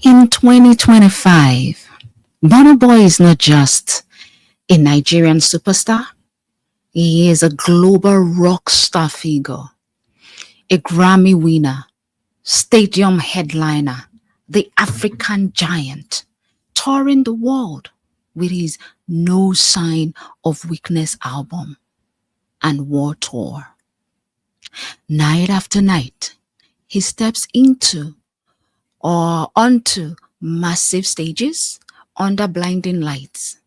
In 2025, Burna Boy is not just a Nigerian superstar, he is a global rock star figure, a Grammy winner, stadium headliner, the African giant, touring the world with his No Sign of Weakness album and war tour. Night after night, he steps into or onto massive stages under blinding lights,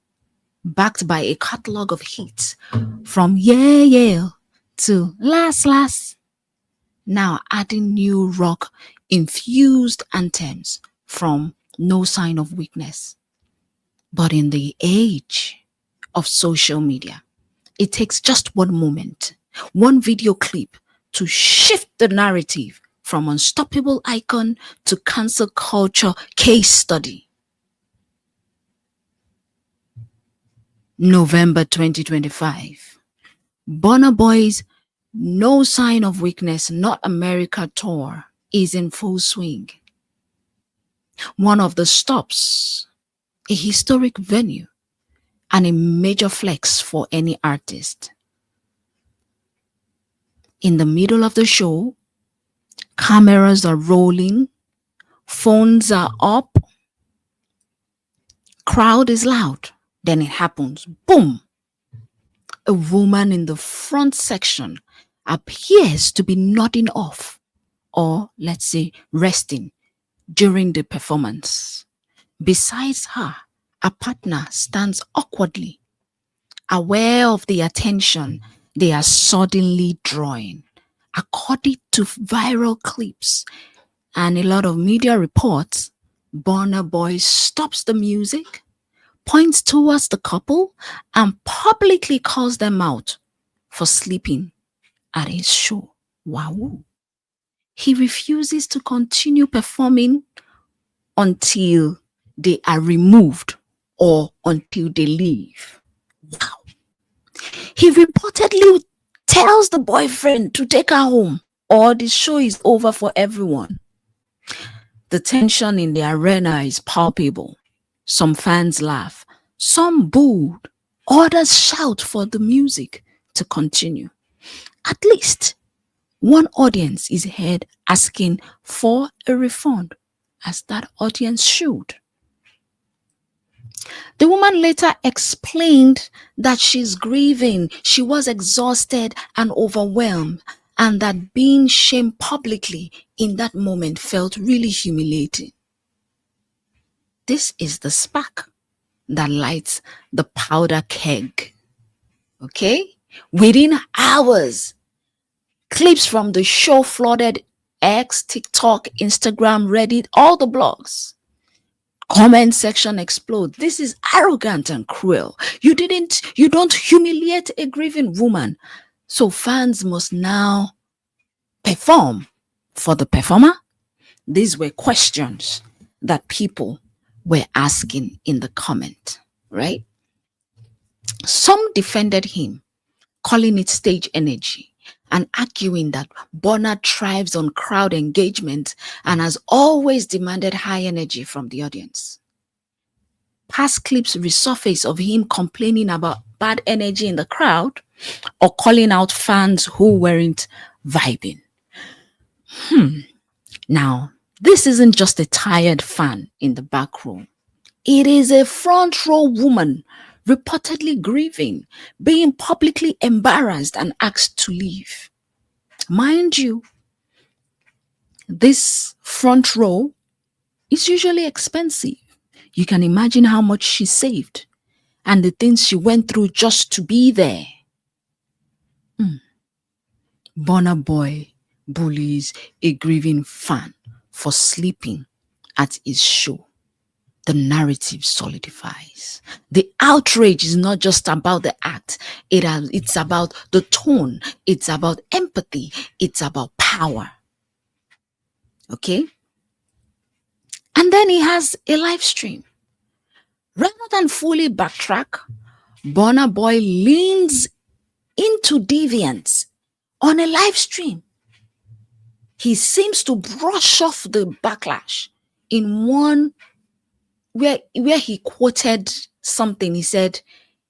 backed by a catalog of hits from Yeah Yeah to Last Last, now adding new rock infused anthems from No Sign of Weakness. But in the age of social media, it takes just one moment, one video clip to shift the narrative from unstoppable icon to cancel culture case study. November 2025. Burna Boy's No Sign of Weakness Not America tour is in full swing. One of the stops, a historic venue, and a major flex for any artist. In the middle of the show, cameras are rolling, phones are up, crowd is loud. Then it happens. Boom! A woman in the front section appears to be nodding off, or let's say resting, during the performance. Besides her, a partner stands awkwardly, aware of the attention they are suddenly drawing. According to viral clips and a lot of media reports, Burna Boy stops the music, points towards the couple, and publicly calls them out for sleeping at his show. Wow. He refuses to continue performing until they are removed or until they leave. Wow. He reportedly tells the boyfriend to take her home or the show is over for everyone. The tension in the arena is palpable. Some fans laugh, some booed, others shout for the music to continue. At least one audience is heard asking for a refund, as that audience should. The woman later explained that she's grieving, she was exhausted and overwhelmed, and that being shamed publicly in that moment felt really humiliating. This is the spark that lights the powder keg. Okay? Within hours, clips from the show flooded X, TikTok, Instagram, Reddit, all the blogs. Comment section explode. This is arrogant and cruel. You don't humiliate a grieving woman. So fans must now perform for the performer. These were questions that people were asking in the comment, right? Some defended him, calling it stage energy and arguing that Burna thrives on crowd engagement and has always demanded high energy from the audience. Past clips resurface of him complaining about bad energy in the crowd or calling out fans who weren't vibing. Now, this isn't just a tired fan in the back row. It is a front row woman reportedly grieving, being publicly embarrassed and asked to leave. Mind you, this front row is usually expensive. You can imagine how much she saved and the things she went through just to be there. Burna Boy bullies a grieving fan for sleeping at his show. The narrative solidifies. The outrage is not just about the act. It's about the tone. It's about empathy. It's about power. Okay? And then he has a live stream. Rather than fully backtrack, Burna Boy leans into deviance on a live stream. He seems to brush off the backlash. in one where he quoted something. He said,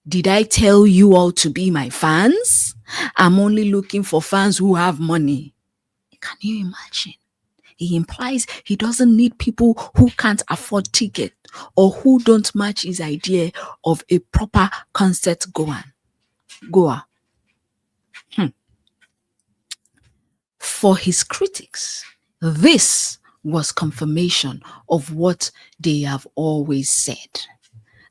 "Did I tell you all to be my fans? I'm only looking for fans who have money." Can you imagine? He implies he doesn't need people who can't afford ticket or who don't match his idea of a proper concert goer. For his critics, this was confirmation of what they have always said.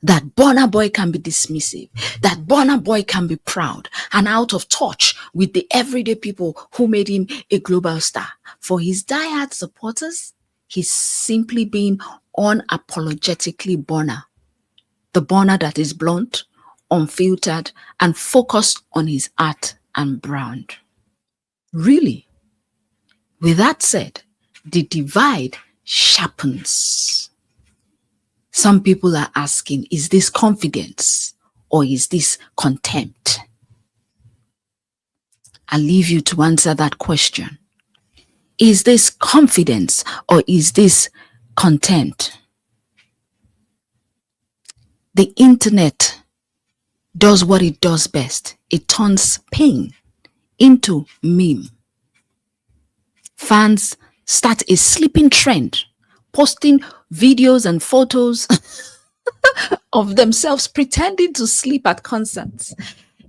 That Burna Boy can be dismissive, that Burna Boy can be proud and out of touch with the everyday people who made him a global star. For his diehard supporters, he's simply being unapologetically Burna. The Burna that is blunt, unfiltered, and focused on his art and brand. Really? With that said, the divide sharpens. Some people are asking, is this confidence or is this contempt? I'll leave you to answer that question. Is this confidence or is this contempt? The internet does what it does best. It turns pain into meme. Fans start a sleeping trend, posting videos and photos of themselves pretending to sleep at concerts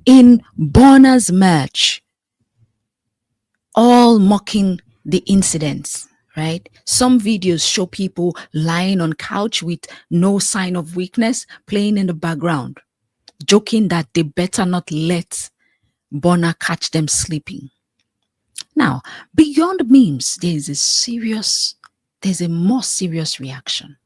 in Burna's merch, all mocking the incidents, right? Some videos show people lying on couch with no sign of weakness, playing in the background, joking that they better not let Burna catch them sleeping. Now, beyond memes, there's a more serious reaction.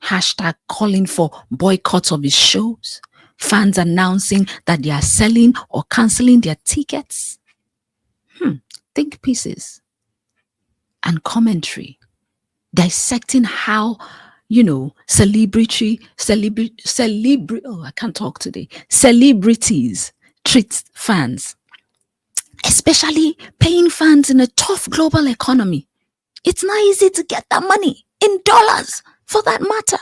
Hashtag calling for boycotts of his shows, fans announcing that they are selling or canceling their tickets. Think pieces and commentary dissecting how, celebrities treat fans, especially paying fans in a tough global economy. It's not easy to get that money in dollars, for that matter.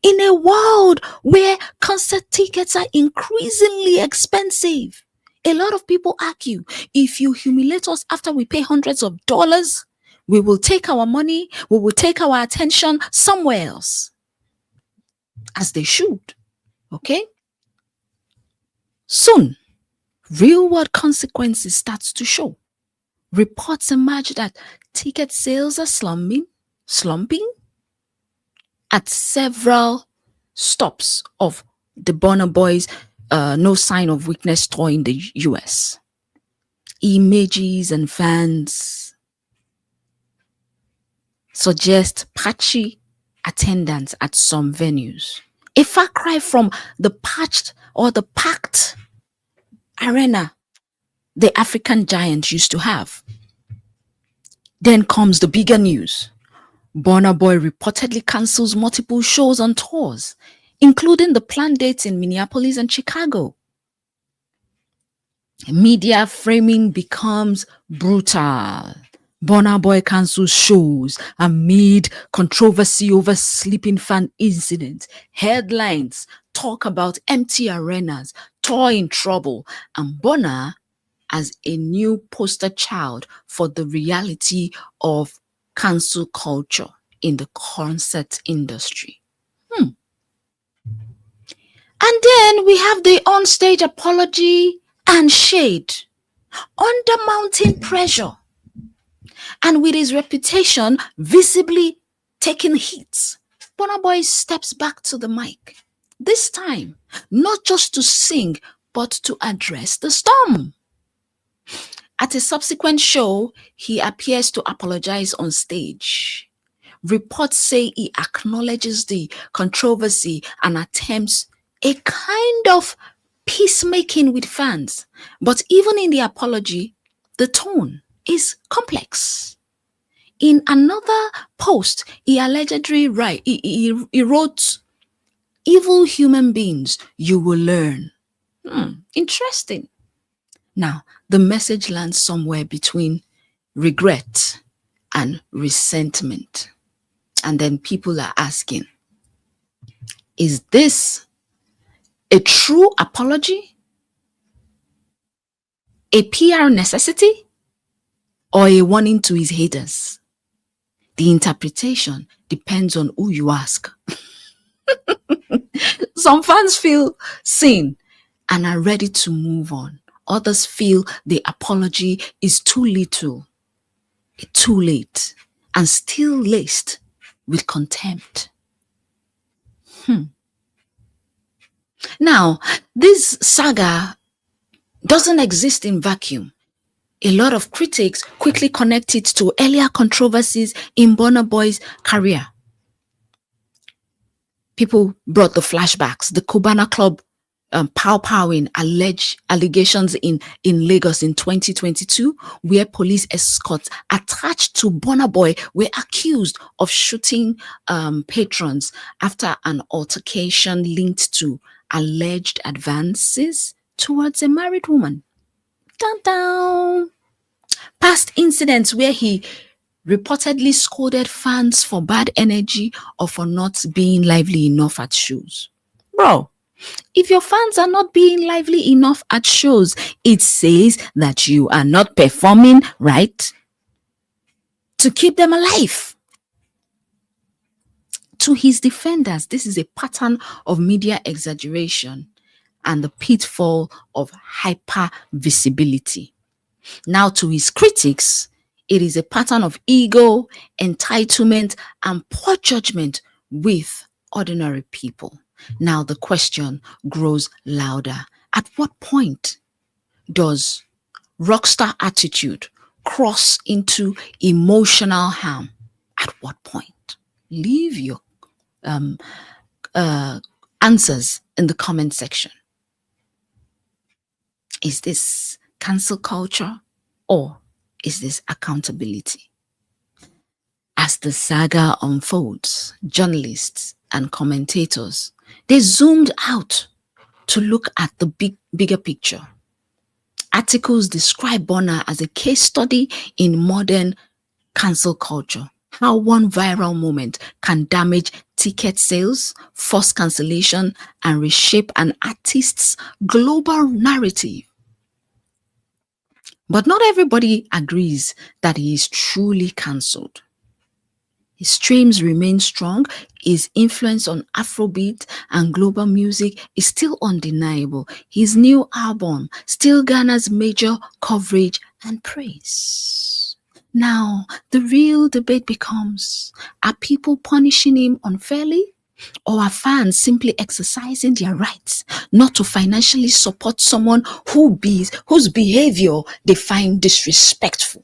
In a world where concert tickets are increasingly expensive, a lot of people argue, if you humiliate us after we pay hundreds of dollars, we will take our money, we will take our attention somewhere else. As they should. Okay? Soon, real world consequences starts to show. Reports emerge that ticket sales are slumping at several stops of the Burna Boy's No Sign of Weakness tour in the US. Images and fans suggest patchy attendance at some venues. A far cry from the patched or the packed arena the African giant used to have. Then comes the bigger news. Burna Boy reportedly cancels multiple shows on tours, including the planned dates in Minneapolis and Chicago. Media framing becomes brutal. Burna Boy cancels shows amid controversy over sleeping fan incident. Headlines talk about empty arenas, tour in trouble, and Burna as a new poster child for the reality of cancel culture in the concert industry. And then we have the Onstage Apology and shade. Under mounting pressure and with his reputation visibly taking hits, Burna Boy steps back to the mic. This time, not just to sing, but to address the storm. At a subsequent show, he appears to apologize on stage. Reports say he acknowledges the controversy and attempts a kind of peacemaking with fans. But even in the apology, the tone is complex. In another post, he allegedly he wrote, "Evil human beings, you will learn." Interesting. Now, the message lands somewhere between regret and resentment. And then people are asking, is this a true apology, a PR necessity, or a warning to his haters? The interpretation depends on who you ask. Some fans feel seen and are ready to move on. Others feel the apology is too little, too late, and still laced with contempt. Now, this saga doesn't exist in vacuum. A lot of critics quickly connect it to earlier controversies in Burna Boy's career. People brought the flashbacks, the Cubana Club pow-powing alleged allegations in Lagos in 2022, where police escorts attached to Burna Boy were accused of shooting patrons after an altercation linked to alleged advances towards a married woman. Dun dun. Past incidents where he reportedly scolded fans for bad energy or for not being lively enough at shows. Bro, if your fans are not being lively enough at shows, it says that you are not performing right to keep them alive. To his defenders, this is a pattern of media exaggeration and the pitfall of hyper visibility. Now, to his critics, it is a pattern of ego, entitlement, and poor judgment with ordinary people. Now the question grows louder. At what point does rockstar attitude cross into emotional harm? At what point? Leave your answers in the comment section. Is this cancel culture or is this accountability? As the saga unfolds, journalists and commentators, they zoomed out to look at the bigger picture. Articles describe Burna as a case study in modern cancel culture. How one viral moment can damage ticket sales, force cancellation, and reshape an artist's global narrative. But not everybody agrees that he is truly cancelled. His streams remain strong. His influence on Afrobeat and global music is still undeniable. His new album still garners major coverage and praise. Now, the real debate becomes, are people punishing him unfairly? Or are fans simply exercising their rights not to financially support someone whose behavior they find disrespectful?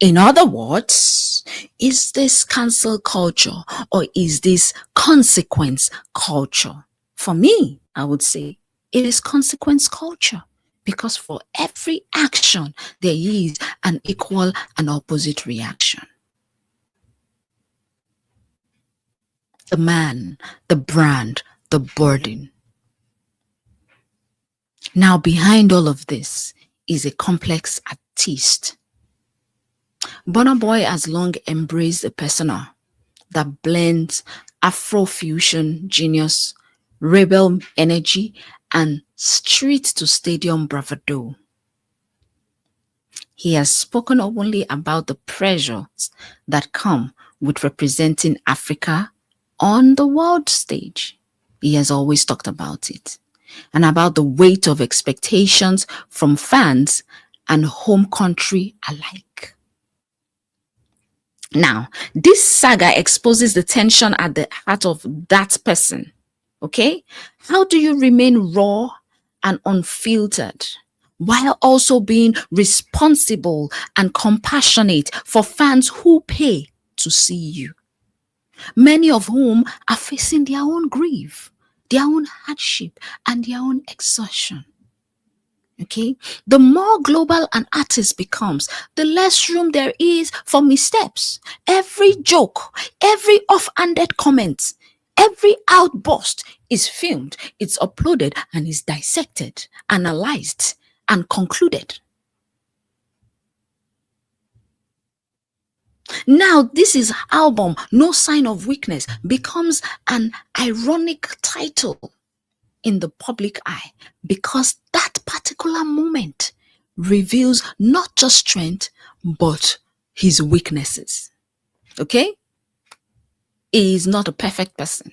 In other words, is this cancel culture or is this consequence culture? For me, I would say it is consequence culture, because for every action, there is an equal and opposite reaction. The man, the brand, the burden. Now, behind all of this is a complex artist. Burna Boy has long embraced a persona that blends Afrofusion genius, rebel energy, and street-to-stadium bravado. He has spoken openly about the pressures that come with representing Africa on the world stage. He has always talked about it, and about the weight of expectations from fans and home country alike. Now, this saga exposes the tension at the heart of that person. Okay? How do you remain raw and unfiltered while also being responsible and compassionate for fans who pay to see you? Many of whom are facing their own grief, their own hardship, and their own exhaustion. Okay, the more global an artist becomes, the less room there is for missteps. Every joke, every off-handed comment, every outburst is filmed, it's uploaded, and is dissected, analyzed, and concluded. Now, this is album, No Sign of Weakness, becomes an ironic title in the public eye because that particular moment reveals not just strength, but his weaknesses. Okay? He is not a perfect person.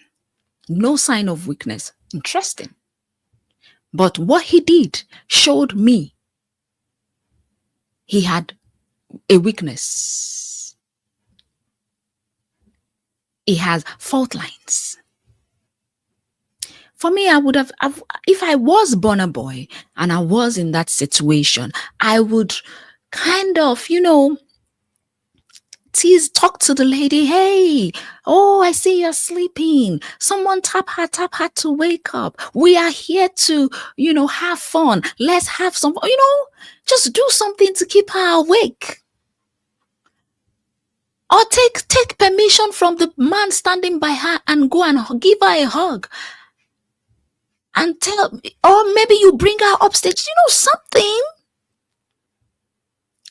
No sign of weakness. Interesting. But what he did showed me he had a weakness. He has fault lines. For me, I would have, if I was Burna Boy and I was in that situation, I would kind of, talk to the lady. Hey, oh, I see you're sleeping. Someone tap her to wake up. We are here to, have fun. Let's have some, just do something to keep her awake. Or take permission from the man standing by her and go and give her a hug. And or maybe you bring her upstage, something.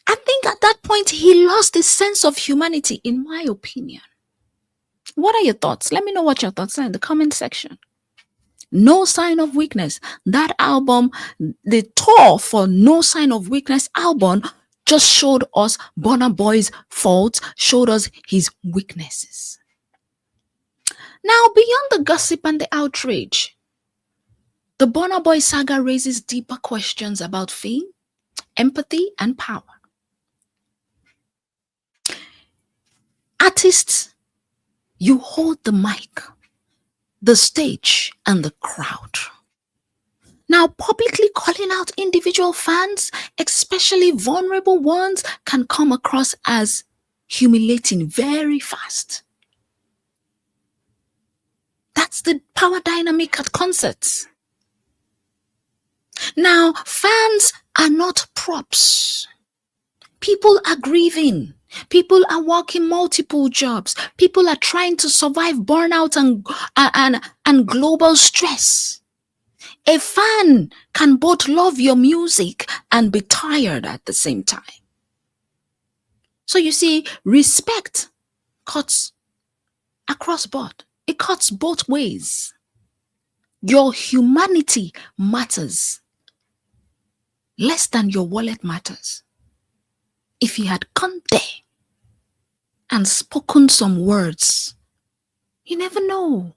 I think at that point he lost the sense of humanity, in my opinion. What are your thoughts? Let me know what your thoughts are in the comment section. No Sign of Weakness. That album, the tour for No Sign of Weakness album, just showed us Burna Boy's faults, showed us his weaknesses. Now, beyond the gossip and the outrage, the Burna Boy saga raises deeper questions about fame, empathy, and power. Artists, you hold the mic, the stage, and the crowd. Now, publicly calling out individual fans, especially vulnerable ones, can come across as humiliating very fast. That's the power dynamic at concerts. Now, fans are not props. People are grieving. People are working multiple jobs. People are trying to survive burnout and global stress. A fan can both love your music and be tired at the same time. So you see, respect cuts across board. It cuts both ways. Your humanity matters less than your wallet matters. If he had come there and spoken some words, you never know.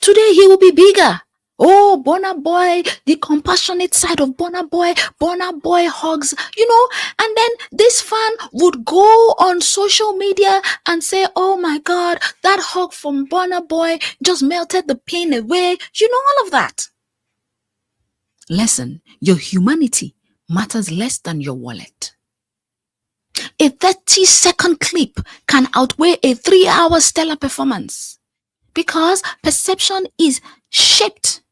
Today he will be bigger. Oh, Burna Boy, the compassionate side of Burna Boy hugs, and then this fan would go on social media and say, oh my God, that hug from Burna Boy just melted the pain away. All of that. Listen, your humanity matters less than your wallet. A 30-second clip can outweigh a 3-hour stellar performance because perception is shaped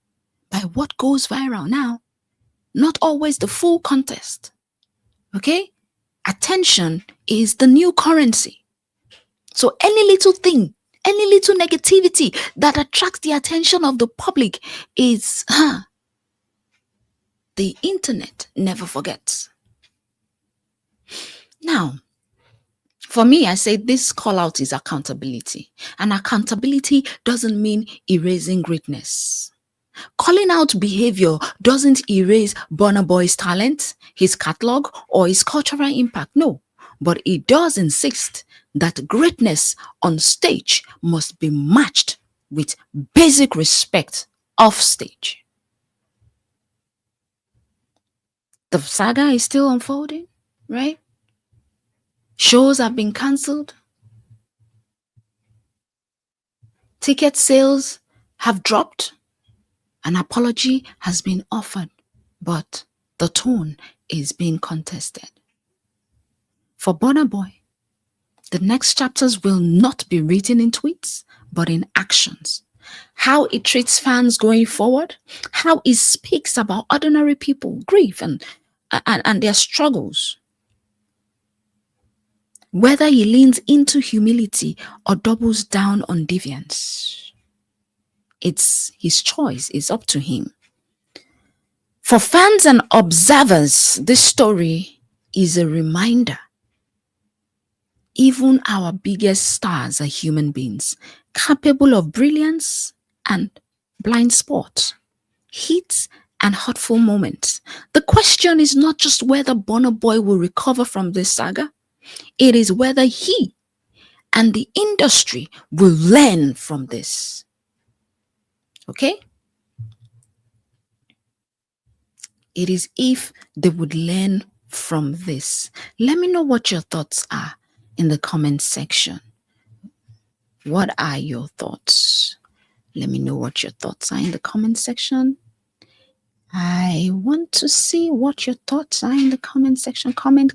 by what goes viral now, not always the full context. Okay? Attention is the new currency. So any little thing, any little negativity that attracts the attention of the public is, the internet never forgets. Now, for me, I say this call out is accountability. And accountability doesn't mean erasing greatness. Calling out behavior doesn't erase Burna Boy's talent, his catalog, or his cultural impact. No, but it does insist that greatness on stage must be matched with basic respect off stage. The saga is still unfolding, right? Shows have been cancelled. Ticket sales have dropped. An apology has been offered, but the tone is being contested. For Burna Boy, the next chapters will not be written in tweets, but in actions. How it treats fans going forward, how it speaks about ordinary people, grief, and their struggles. Whether he leans into humility or doubles down on deviance. It's his choice, it's up to him. For fans and observers, this story is a reminder. even our biggest stars are human beings, capable of brilliance and blind spots, hits and hurtful moments. The question is not just whether Burna Boy will recover from this saga, it is whether he and the industry will learn from this. Okay? It is if they would learn from this. Let me know what your thoughts are in the comment section. What are your thoughts? Let me know what your thoughts are in the comment section. I want to see what your thoughts are in the comment section. Comment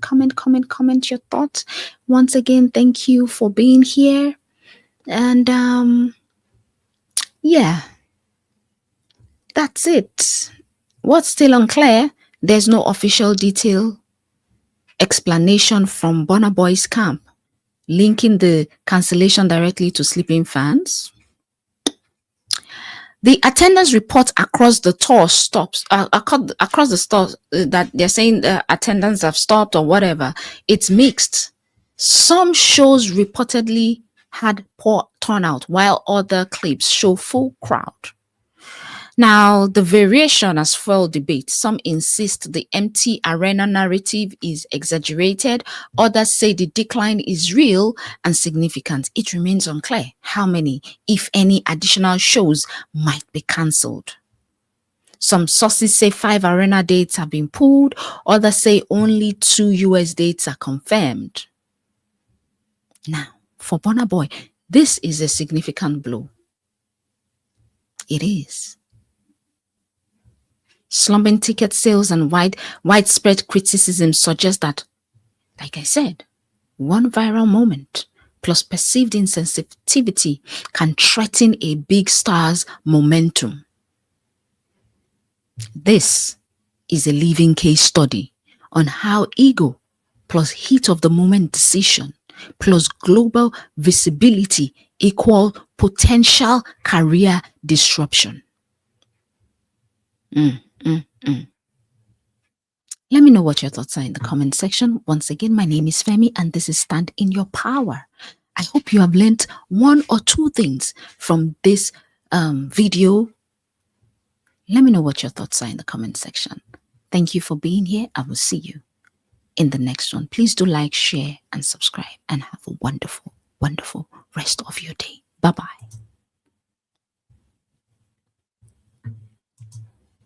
your thoughts. Once again, thank you for being here. And yeah, that's it. What's still unclear, there's no official detail explanation from Burna Boy's camp linking the cancellation directly to sleeping fans. The attendance report across the tour stops, across the stores that they're saying the attendance have stopped or whatever. It's mixed. Some shows reportedly had poor turnout, while other clips show full crowd. Now, the variation has fueled debate. Some insist the empty arena narrative is exaggerated. Others say the decline is real and significant. It remains unclear how many, if any, additional shows might be cancelled. Some sources say 5 arena dates have been pulled. Others say only 2 US dates are confirmed. Now, for Burna Boy, this is a significant blow. It is. Slumping ticket sales and widespread criticism suggest that, like I said, one viral moment plus perceived insensitivity can threaten a big star's momentum. This is a living case study on how ego plus heat of the moment decision plus global visibility equal potential career disruption. Let me know what your thoughts are in the comment section. Once again, my name is Femi and this is Stand in Your Power. I hope you have learned 1 or 2 things from this video. Let me know what your thoughts are in the comment section. Thank you for being here. I will see you in the next one. Please do like, share, and subscribe, and have a wonderful, wonderful rest of your day. Bye-bye.